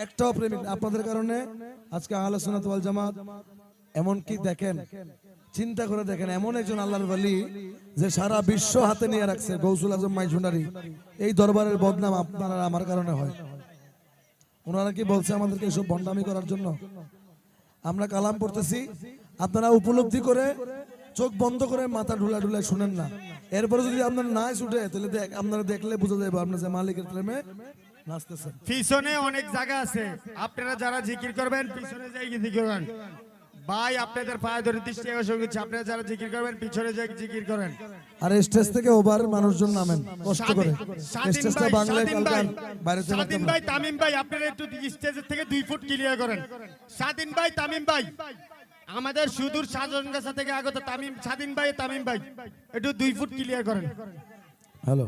একটাও প্রেমিক আপনাদের কারণে আজকে আহলে সুন্নাত ওয়াল জামাত এমন কি দেখেন, চিন্তা করে দেখেন, এমন একজন আল্লাহর ওয়ালি যে সারা বিশ্ব হাতে নিয়ে রাখছে, গৌসুল আজম মাইজুনারি, এই দরবারের বদনাম আপনারা আমার কারণে হয়। ওনারা কি বলছে আমাদেরকে এসব ভণ্ডামি করার জন্য? আমরা কালাম পড়তেছি, আপনারা উপলব্ধি করে চোখ বন্ধ করে মাথা ঢুলা ঢুলা শুনেন না। এরপরে যদি আপনার নাই ছুটে তাহলে আপনারা দেখলে বুঝা যাবে আপনার যে মালিকের প্রেমে নাচতেছেন। পিছনে অনেক জায়গা আছে, আপনারা যারা জিকির করবেন পিছনে যাই জিকির করবেন। ভাই আপনাদের পায়ে ধরে দৃষ্টি আকর্ষণ করছি, আপনারা যারা জিকির করবেন পিছনে যাই জিকির করেন। আর স্টেজ থেকে ওভার মানুষজন নামেন কষ্ট করে, স্টেজটা বাংলায় কালকান বাইরে থেকে স্বাধীন ভাই, তামিম ভাই আপনারা একটু স্টেজের থেকে 2 ফুট ক্লিয়ার করেন। স্বাধীন ভাই, তামিম ভাই, আমাদের সুদূর সাজনগাছা থেকে আগত তামিম, স্বাধীন ভাই, তামিম ভাই একটু 2 ফুট ক্লিয়ার করেন। হ্যালো।